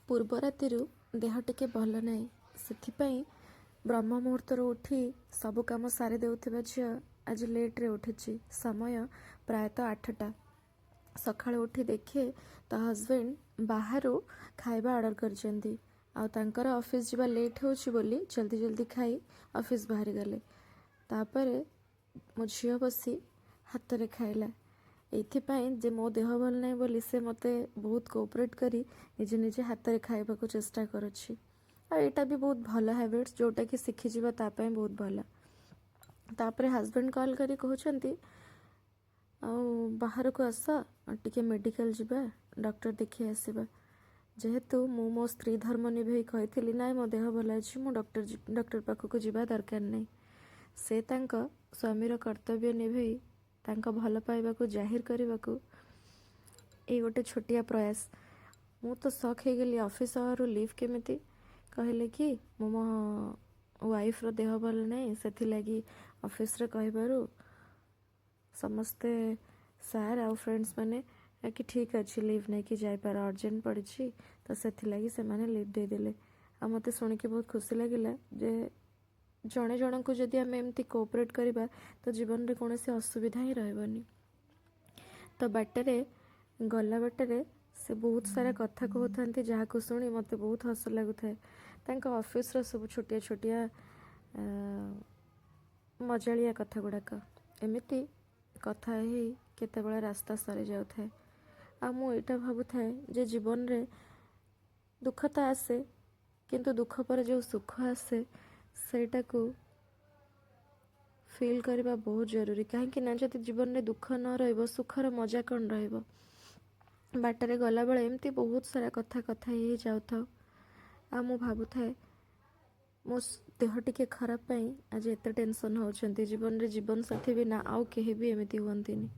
ପୂର୍ବ ରାତିରୁ ଦେହ ଟିକେ ଭଲ ନାହିଁ। ସେଥିପାଇଁ ବ୍ରହ୍ମ ମୁହୂର୍ତ୍ତରୁ ଉଠି ସବୁ କାମ ସାରି ଦେଉଥିବା ଝିଅ ଆଜି ଲେଟ୍ରେ ଉଠିଛି। ସମୟ ପ୍ରାୟତଃ 8ଟା। ସକାଳୁ ଉଠି ଦେଖେ ତା ହଜବେଣ୍ଡ ବାହାରୁ ଖାଇବା ଅର୍ଡ଼ର କରିଛନ୍ତି ଆଉ ତାଙ୍କର ଅଫିସ୍ ଯିବା ଲେଟ୍ ହେଉଛି ବୋଲି ଜଲ୍ଦି ଜଲ୍ଦି ଖାଇ ଅଫିସ୍ ବାହାରିଗଲେ। ତାପରେ ମୋ ଝିଅ ବସି ହାତରେ ଖାଇଲା। ଏଇଥିପାଇଁ ଯେ ମୋ ଦେହ ଭଲ ନାହିଁ ବୋଲି ସେ ମୋତେ ବହୁତ କୋଅପରେଟ୍ କରି ନିଜେ ନିଜେ ହାତରେ ଖାଇବାକୁ ଚେଷ୍ଟା କରୁଛି। ଆଉ ଏଇଟା ବି ବହୁତ ଭଲ ହ୍ୟାବିଟ୍ସ, ଯେଉଁଟାକି ଶିଖିଯିବା ତା ପାଇଁ ବହୁତ ଭଲ। ତାପରେ ହଜବେଣ୍ଡ କଲ୍ କରି କହୁଛନ୍ତି ଆଉ ବାହାରକୁ ଆସ, ଟିକେ ମେଡ଼ିକାଲ ଯିବା, ଡକ୍ଟର ଦେଖାଇ ଆସିବା। ଯେହେତୁ ମୁଁ ମୋ ସ୍ତ୍ରୀ ଧର୍ମ ନିଭେଇ କହିଥିଲି ନାଇଁ ମୋ ଦେହ ଭଲ ଅଛି, ମୁଁ ଡକ୍ଟର ପାଖକୁ ଯିବା ଦରକାର ନାହିଁ। ସେ ତାଙ୍କ ସ୍ୱାମୀର କର୍ତ୍ତବ୍ୟ ନିଭେଇ ତାଙ୍କ ଭଲ ପାଇବାକୁ ଜାହିର କରିବାକୁ ଏଇ ଗୋଟେ ଛୋଟିଆ ପ୍ରୟାସ। ମୁଁ ତ ସକ୍ ହେଇଗଲି। ଅଫିସ୍ ଆୱାରରୁ ଲିଭ୍ କେମିତି? କହିଲେ କି ମୁଁ ମୋ ୱାଇଫ୍ର ଦେହ ଭଲ ନାହିଁ, ସେଥିଲାଗି ଅଫିସ୍ରେ କହିବାରୁ ସମସ୍ତେ ସାର୍ ଆଉ ଫ୍ରେଣ୍ଡସ୍ ମାନେ କି ଠିକ୍ ଅଛି ଲିଭ୍ ନେଇକି ଯାଇପାର, ଅର୍ଜେଣ୍ଟ ପଡ଼ିଛି, ତ ସେଥିଲାଗି ସେମାନେ ଲିଭ୍ ଦେଇଦେଲେ। ଆଉ ମୋତେ ଶୁଣିକି ବହୁତ ଖୁସି ଲାଗିଲା ଯେ ଜଣେ ଜଣଙ୍କୁ ଯଦି ଆମେ ଏମିତି କୋଅପରେଟ୍ କରିବା ତ ଜୀବନରେ କୌଣସି ଅସୁବିଧା ହିଁ ରହିବନି। ତ ଗଲା ବାଟରେ ସେ ବହୁତ ସାରା କଥା କହୁଥାନ୍ତି, ଯାହାକୁ ଶୁଣି ମୋତେ ବହୁତ ହସ ଲାଗୁଥାଏ। ତାଙ୍କ ଅଫିସ୍ର ସବୁ ଛୋଟିଆ ଛୋଟିଆ ମଜାଳିଆ କଥା ଗୁଡ଼ାକ। ଏମିତି କଥା ହେଇ କେତେବେଳେ ରାସ୍ତା ସରିଯାଉଥାଏ। ଆଉ ମୁଁ ଏଇଟା ଭାବୁଥାଏ ଯେ ଜୀବନରେ ଦୁଃଖ ତ ଆସେ, କିନ୍ତୁ ଦୁଃଖ ପରେ ଯେଉଁ ସୁଖ ଆସେ ସେଇଟାକୁ ଫିଲ୍ କରିବା ବହୁତ ଜରୁରୀ। କାହିଁକି ନା ଯଦି ଜୀବନରେ ଦୁଃଖ ନ ରହିବ ସୁଖର ମଜା କ'ଣ ରହିବ? ବାଟରେ ଗଲାବେଳେ ଏମିତି ବହୁତ ସାରା କଥା ହେଇ ଯାଉଥାଉ। ଆଉ ମୁଁ ଭାବୁଥାଏ ମୋ ଦେହ ଟିକେ ଖରାପ ପାଇଁ ଆଜି ଏତେ ଟେନସନ୍ ହେଉଛନ୍ତି। ଜୀବନରେ ଜୀବନସାଥୀ ବିନା ଆଉ କେହି ବି ଏମିତି ହୁଅନ୍ତିନି।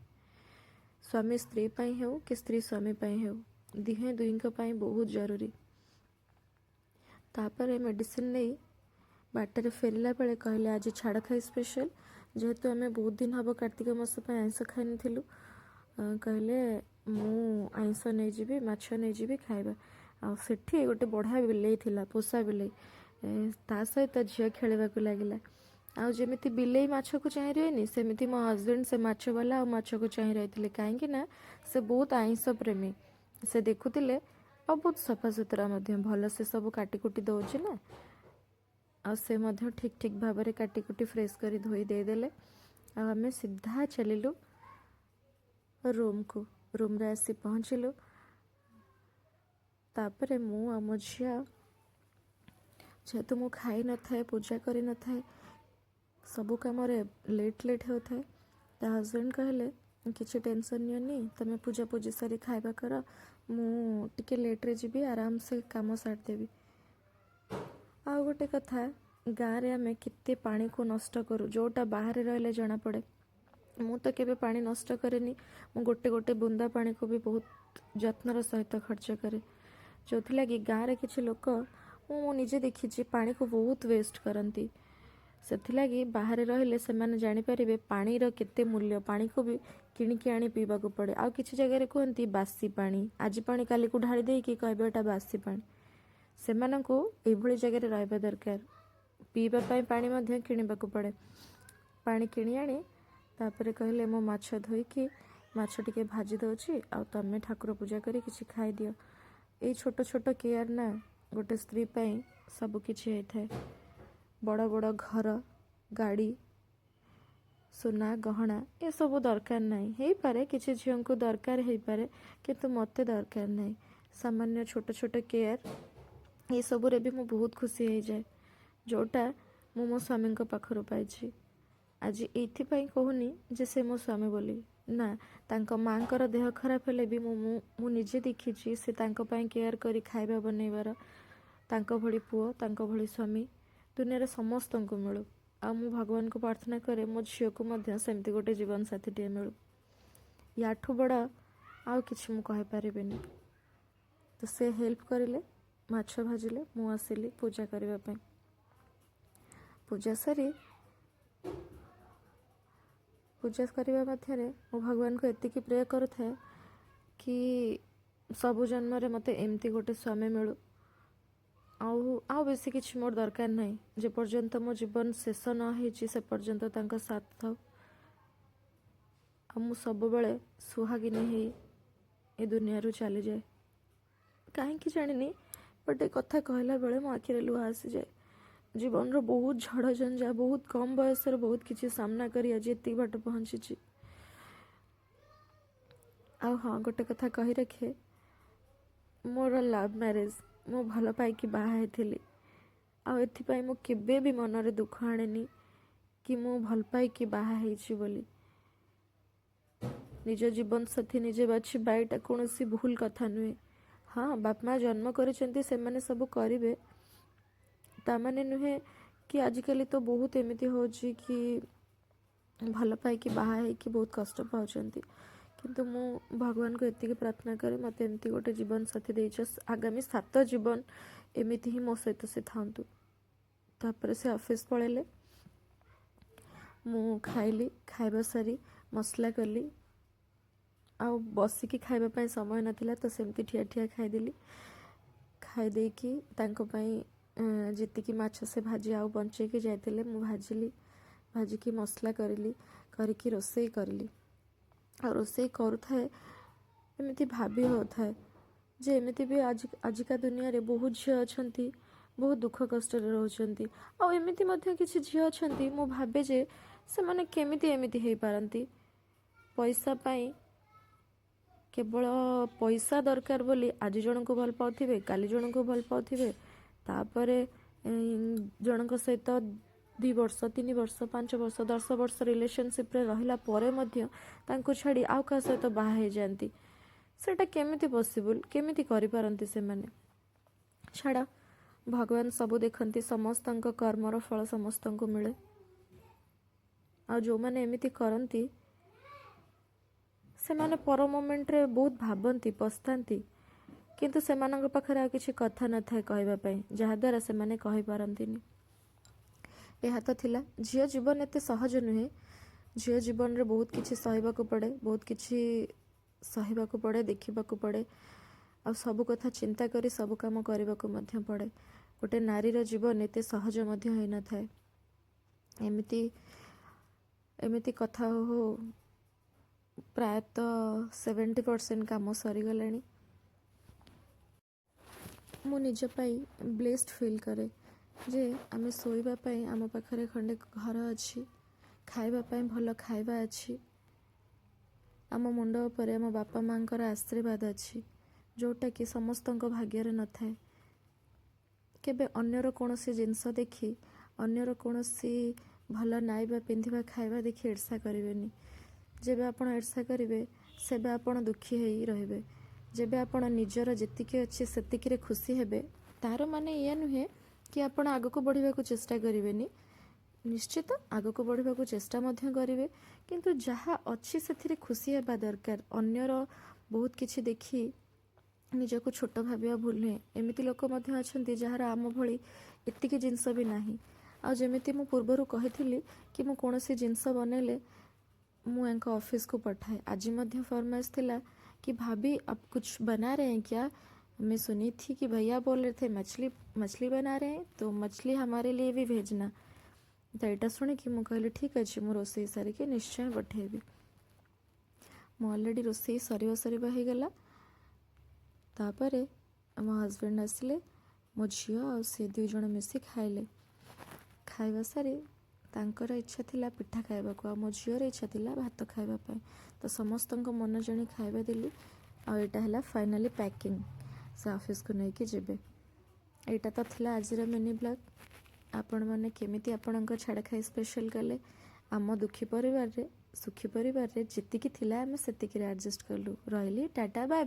ସ୍ୱାମୀ ସ୍ତ୍ରୀ ପାଇଁ ହେଉ କି ସ୍ତ୍ରୀ ସ୍ୱାମୀ ପାଇଁ ହେଉ, ଦୁହେଁ ଦୁହିଁଙ୍କ ପାଇଁ ବହୁତ ଜରୁରୀ। ତାପରେ ମେଡ଼ିସିନ ନେଇ ବାଟରେ ଫେରିଲା ବେଳେ କହିଲେ ଆଜି ଛାଡ଼ ଖାଇ ସ୍ପେଶାଲ। ଯେହେତୁ ଆମେ ବହୁତ ଦିନ ହେବ କାର୍ତ୍ତିକ ମାସ ପାଇଁ ଆଇଁଷ ଖାଇନଥିଲୁ, କହିଲେ ମୁଁ ଆଇଁଷ ନେଇଯିବି, ମାଛ ନେଇଯିବି ଖାଇବା। ଆଉ ସେଠି ଗୋଟେ ବଢ଼ିଆ ବିଲେଇ ଥିଲା, ପୋଷା ବିଲେଇ। ତା ସହିତ ଝିଅ ଖେଳିବାକୁ ଲାଗିଲା। ଆଉ ଯେମିତି ବିଲେଇ ମାଛକୁ ଚାହିଁ ରୁହେନି, ସେମିତି ମୋ ହଜବେଣ୍ଡ ସେ ମାଛବାଲା ଆଉ ମାଛକୁ ଚାହିଁ ରହିଥିଲେ। କାହିଁକି ନା ସେ ବହୁତ ଆଇଁଷ ପ୍ରେମୀ। ସେ ଦେଖୁଥିଲେ ଆଉ ବହୁତ ସଫାସୁତୁରା ମଧ୍ୟ, ଭଲ ସେ ସବୁ କାଟିକୁଟି ଦେଉଛି ନା, ଆଉ ସେ ମଧ୍ୟ ଠିକ୍ ଭାବରେ କାଟିକୁଟି ଫ୍ରେଶ୍ କରି ଧୋଇ ଦେଇଦେଲେ। ଆଉ ଆମେ ସିଧା ଚାଲିଲୁ ରୁମ୍କୁ। ରୁମ୍ରେ ଆସି ପହଞ୍ଚିଲୁ। ତାପରେ ମୁଁ ଆଉ ମୋ ଝିଅ, ଯେହେତୁ ମୁଁ ଖାଇ ନଥାଏ, ପୂଜା କରିନଥାଏ, ସବୁ କାମରେ ଲେଟ୍ ହେଉଥାଏ, ତା ହଜବେଣ୍ଡ କହିଲେ କିଛି ଟେନସନ୍ ନିଅନି, ତମେ ପୂଜାପୂଜି ସାରି ଖାଇବା କର, ମୁଁ ଟିକେ ଲେଟ୍ରେ ଯିବି, ଆରାମସେ କାମ ସାରିଦେବି। ଆଉ ଗୋଟେ କଥା, ଗାଁରେ ଆମେ କେତେ ପାଣିକୁ ନଷ୍ଟ କରୁ, ଯେଉଁଟା ବାହାରେ ରହିଲେ ଜଣାପଡ଼େ। ମୁଁ ତ କେବେ ପାଣି ନଷ୍ଟ କରେନି। ମୁଁ ଗୋଟେ ବୁନ୍ଦା ପାଣିକୁ ବି ବହୁତ ଯତ୍ନର ସହିତ ଖର୍ଚ୍ଚ କରେ। ଯେଉଁଥିଲାଗି ଗାଁରେ କିଛି ଲୋକ ମୁଁ ନିଜେ ଦେଖିଛି ପାଣିକୁ ବହୁତ ୱେଷ୍ଟ କରନ୍ତି। ସେଥିଲାଗି ବାହାରେ ରହିଲେ ସେମାନେ ଜାଣିପାରିବେ ପାଣିର କେତେ ମୂଲ୍ୟ। ପାଣିକୁ ବି କିଣିକି ଆଣି ପିଇବାକୁ ପଡ଼େ। ଆଉ କିଛି ଜାଗାରେ କୁହନ୍ତି ବାସି ପାଣି, ଆଜି ପାଣି କାଲିକୁ ଢାଳି ଦେଇକି କହିବେ ଏଟା ବାସି ପାଣି। ସେମାନଙ୍କୁ ଏଇଭଳି ଜାଗାରେ ରହିବା ଦରକାର। ପିଇବା ପାଇଁ ପାଣି ମଧ୍ୟ କିଣିବାକୁ ପଡ଼େ। ପାଣି କିଣି ଆଣି ତାପରେ କହିଲେ ମୁଁ ମାଛ ଧୋଇକି ମାଛ ଟିକେ ଭାଜି ଦେଉଛି, ଆଉ ତମେ ଠାକୁର ପୂଜା କରି କିଛି ଖାଇଦିଅ। ଏଇ ଛୋଟ ଛୋଟ କେୟାର ନା ଗୋଟେ ସ୍ତ୍ରୀ ପାଇଁ ସବୁ କିଛି ହେଇଥାଏ। ବଡ଼ ବଡ଼ ଘର, ଗାଡ଼ି, ସୁନା ଗହଣା ଏସବୁ ଦରକାର ନାହିଁ। ହେଇପାରେ କିଛି ଝିଅଙ୍କୁ ଦରକାର ହେଇପାରେ, କିନ୍ତୁ ମୋତେ ଦରକାର ନାହିଁ। ସାମାନ୍ୟ ଛୋଟ ଛୋଟ କେୟାର, ଏସବୁରେ ବି ମୁଁ ବହୁତ ଖୁସି ହେଇଯାଏ, ଯେଉଁଟା ମୁଁ ମୋ ସ୍ୱାମୀଙ୍କ ପାଖରୁ ପାଇଛି। ଆଜି ଏଇଥିପାଇଁ କହୁନି ଯେ ସେ ମୋ ସ୍ୱାମୀ ବୋଲି, ନା, ତାଙ୍କ ମାଙ୍କର ଦେହ ଖରାପ ହେଲେ ବି ମୁଁ ନିଜେ ଦେଖିଛି ସେ ତାଙ୍କ ପାଇଁ କେୟାର କରି ଖାଇବା ବନେଇବାର। ତାଙ୍କ ଭଳି ପୁଅ, ତାଙ୍କ ଭଳି ସ୍ୱାମୀ ଦୁନିଆରେ ସମସ୍ତଙ୍କୁ ମିଳୁ। ଆଉ ମୁଁ ଭଗବାନଙ୍କୁ ପ୍ରାର୍ଥନା କରେ ମୋ ଝିଅକୁ ମଧ୍ୟ ସେମିତି ଗୋଟେ ଜୀବନସାଥୀଟିଏ ମିଳୁ। ୟାଠୁ ବଡ଼ ଆଉ କିଛି ମୁଁ କହିପାରିବିନି। ତ ସେ ହେଲ୍ପ କରିଲେ, ମାଛ ଭାଜିଲେ, ମୁଁ ଆସିଲି ପୂଜା କରିବା ପାଇଁ। ପୂଜା କରିବା ମଧ୍ୟରେ ମୁଁ ଭଗବାନଙ୍କୁ ଏତିକି ପ୍ରେ କରୁଥାଏ କି ସବୁ ଜନ୍ମରେ ମୋତେ ଏମିତି ଗୋଟେ ସ୍ୱାମୀ ମିଳୁ ଆଉ ବେଶୀ କିଛି ମୋର ଦରକାର ନାହିଁ। ଯେ ପର୍ଯ୍ୟନ୍ତ ମୋ ଜୀବନ ଶେଷ ନ ହେଇଛି ସେ ପର୍ଯ୍ୟନ୍ତ ତାଙ୍କ ସାଥ ଥାଉ। ଆଉ ମୁଁ ସବୁବେଳେ ସୁହାଗିନୀ ହେଇ ଏ ଦୁନିଆରୁ ଚାଲିଯାଏ। କାହିଁକି ଜାଣିନି, ବଟ୍ ଏ କଥା କହିଲା ବେଳେ ମୋ ଆଖିରେ ଲୁହ ଆସିଯାଏ। ଜୀବନର ବହୁତ ଝଡ଼ ଝଞ୍ଜା, ବହୁତ କମ୍ ବୟସରେ ବହୁତ କିଛି ସାମ୍ନା କରି ଆଜି ଏତିକି ବାଟ ପହଞ୍ଚିଛି। ଆଉ ହଁ, ଗୋଟେ କଥା କହି ରଖେ, ମୋର ଲଭ୍ ମ୍ୟାରେଜ୍, ମୁଁ ଭଲ ପାଇକି ବାହା ହେଇଥିଲି। ଆଉ ଏଥିପାଇଁ ମୁଁ କେବେ ବି ମନରେ ଦୁଃଖ ଆଣେନି କି ମୁଁ ଭଲ ପାଇକି ବାହା ହେଇଛି ବୋଲି। ନିଜ ଜୀବନ ସାଥୀ ନିଜେ ବାଛିବା ଏଇଟା କୌଣସି ଭୁଲ କଥା ନୁହେଁ। ହଁ, ବାପା ମା ଜନ୍ମ କରିଛନ୍ତି, ସେମାନେ ସବୁ କରିବେ। ତାମାନେ ନୁହେଁ କି ଆଜିକାଲି ତ ବହୁତ ଏମିତି ହେଉଛି କି ଭଲ ପାଇକି ବାହା ହେଇକି ବହୁତ କଷ୍ଟ ପାଉଛନ୍ତି। କିନ୍ତୁ ମୁଁ ଭଗବାନଙ୍କୁ ଏତିକି ପ୍ରାର୍ଥନା କରେ, ମୋତେ ଏମିତି ଗୋଟେ ଜୀବନ ସାଥୀ ଦେଇଛ, ଆଗାମୀ 7 ଜୀବନ ଏମିତି ହିଁ ମୋ ସହିତ ସେ ଥାଆନ୍ତୁ। ତାପରେ ସେ ଅଫିସ୍ ପଳେଇଲେ। ମୁଁ ଖାଇଲି, ଖାଇବା ସାରି ମସଲା କଲି। ଆଉ ବସିକି ଖାଇବା ପାଇଁ ସମୟ ନଥିଲା, ତ ସେମିତି ଠିଆ ଠିଆ ଖାଇଦେଲି। ଖାଇ ଦେଇକି ତାଙ୍କ ପାଇଁ ଯେତିକି ମାଛ ସେ ଭାଜି ଆଉ ବଞ୍ଚେଇକି ଯାଇଥିଲେ ମୁଁ ଭାଜିକି ମସଲା କରିକି ରୋଷେଇ କରିଲି। ଆଉ ରୋଷେଇ କରୁଥାଏ ଏମିତି ଭାବି ହେଉଥାଏ ଯେ ଏମିତି ବି ଆଜିକା ଦୁନିଆରେ ବହୁତ ଝିଅ ଅଛନ୍ତି, ବହୁତ ଦୁଃଖ କଷ୍ଟରେ ରହୁଛନ୍ତି। ଆଉ ଏମିତି ମଧ୍ୟ କିଛି ଝିଅ ଅଛନ୍ତି, ମୁଁ ଭାବେ ଯେ ସେମାନେ କେମିତି ଏମିତି ହେଇପାରନ୍ତି। ପଇସା ପାଇଁ, କେବଳ ପଇସା ଦରକାର ବୋଲି ଆଜି ଜଣଙ୍କୁ ଭଲ ପାଉଥିବେ, କାଲି ଜଣଙ୍କୁ ଭଲ ପାଉଥିବେ, ତାପରେ ଜଣଙ୍କ ସହିତ 2 ବର୍ଷ, 3 ବର୍ଷ, 5 ବର୍ଷ, 10 ବର୍ଷ ରିଲେସନସିପ୍ରେ ରହିଲା ପରେ ମଧ୍ୟ ତାଙ୍କୁ ଛାଡ଼ି ଆଉ କାହା ସହିତ ବାହା ହେଇଯାଆନ୍ତି। ସେଇଟା କେମିତି ପସିବୁଲ୍? କେମିତି କରିପାରନ୍ତି ସେମାନେ? ଛାଡ଼, ଭଗବାନ ସବୁ ଦେଖନ୍ତି, ସମସ୍ତଙ୍କ କର୍ମର ଫଳ ସମସ୍ତଙ୍କୁ ମିଳେ। ଆଉ ଯେଉଁମାନେ ଏମିତି କରନ୍ତି ସେମାନେ ପର ମୋମେଣ୍ଟରେ ବହୁତ ଭାବନ୍ତି, ପସ୍ତାନ୍ତି, କିନ୍ତୁ ସେମାନଙ୍କ ପାଖରେ ଆଉ କିଛି କଥା ନଥାଏ କହିବା ପାଇଁ, ଯାହାଦ୍ୱାରା ସେମାନେ କହିପାରନ୍ତିନି। ଏହା ତ ଥିଲା। ଝିଅ ଜୀବନ ଏତେ ସହଜ ନୁହେଁ। ଝିଅ ଜୀବନରେ ବହୁତ କିଛି ସହିବାକୁ ପଡ଼େ, ବହୁତ କିଛି ସହିବାକୁ ପଡ଼େ, ଦେଖିବାକୁ ପଡ଼େ। ଆଉ ସବୁ କଥା ଚିନ୍ତା କରି ସବୁ କାମ କରିବାକୁ ମଧ୍ୟ ପଡ଼େ। ଗୋଟେ ନାରୀର ଜୀବନ ଏତେ ସହଜ ମଧ୍ୟ ହୋଇନଥାଏ। ଏମିତି କଥା ହଉ ପ୍ରାୟତଃ 70% କାମ ସରିଗଲାଣି। ମୁଁ ନିଜ ପାଇଁ ବ୍ଲେସ୍ଡ ଫିଲ୍ କରେ ଯେ ଆମେ ଶୋଇବା ପାଇଁ ଆମ ପାଖରେ ଖଣ୍ଡେ ଘର ଅଛି, ଖାଇବା ପାଇଁ ଭଲ ଖାଇବା ଅଛି, ଆମ ମୁଣ୍ଡ ଉପରେ ଆମ ବାପା ମାଆଙ୍କର ଆଶୀର୍ବାଦ ଅଛି, ଯେଉଁଟାକି ସମସ୍ତଙ୍କ ଭାଗ୍ୟରେ ନଥାଏ। କେବେ ଅନ୍ୟର କୌଣସି ଜିନିଷ ଦେଖି, ଅନ୍ୟର କୌଣସି ଭଲ ନାଇବା, ପିନ୍ଧିବା, ଖାଇବା ଦେଖି ଈର୍ଷା କରିବେନି। ଯେବେ ଆପଣ ଈର୍ଷା କରିବେ ସେବେ ଆପଣ ଦୁଃଖୀ ହେଇ ରହିବେ। ଯେବେ ଆପଣ ନିଜର ଯେତିକି ଅଛି ସେତିକିରେ ଖୁସି ହେବେ, ତାର ମାନେ ଏଇଆ ନୁହେଁ କି ଆପଣ ଆଗକୁ ବଢ଼ିବାକୁ ଚେଷ୍ଟା କରିବେନି। ନିଶ୍ଚିତ ଆଗକୁ ବଢ଼ିବାକୁ ଚେଷ୍ଟା ମଧ୍ୟ କରିବେ, କିନ୍ତୁ ଯାହା ଅଛି ସେଥିରେ ଖୁସି ହେବା ଦରକାର। ଅନ୍ୟର ବହୁତ କିଛି ଦେଖି ନିଜକୁ ଛୋଟ ଭାବିବା ଭୁଲ ନୁହେଁ। ଏମିତି ଲୋକ ମଧ୍ୟ ଅଛନ୍ତି ଯାହାର ଆମ ଭଳି ଏତିକି ଜିନିଷ ବି ନାହିଁ। ଆଉ ଯେମିତି ମୁଁ ପୂର୍ବରୁ କହିଥିଲି କି ମୁଁ କୌଣସି ଜିନିଷ ବନେଇଲେ ମୁଁ ୟାଙ୍କ ଅଫିସ୍କୁ ପଠାଏ। ଆଜି ମଧ୍ୟ ଫରମାଇଶ ଥିଲା कि भाभी अब कुछ बना रहे हैं क्या? मैं सुनी थी कि भैया बोल रहे थे मछली बना रहे हैं, तो मछली हमारे लिए भी भेजना। तो यहाँ शुणिकी मुझे कहली ठीक अच्छे, मुझे रोसई सारिके निश्चय पठेबी। मो अलरेडी रोसई सरीबा हो गला। तापरे मो हजबैंड आसिले, मो झील आ सी 2 जण मिसी खाइले। खाइबा सारी तांकर इच्छा थिला पिठा खाइबाकू, आ मो झीर इच्छा थिला भात खाइबा पाई। तो समस्तंको मन जानी खाइबा देली। आ एटा हला फाइनली पैकिंग, से ऑफिस को नहीं कि जेबे। एटा तो थिला आजिर मिनी ब्लॉग। आपण माने केमिति आपणक छाड़ खाई स्पेशल कले। आम दुखी परिवार रे सुखी परिवार रे जेतिकी थिला आमे सेतिकी रे एडजस्ट करलु। रहिली, टाटा बाय।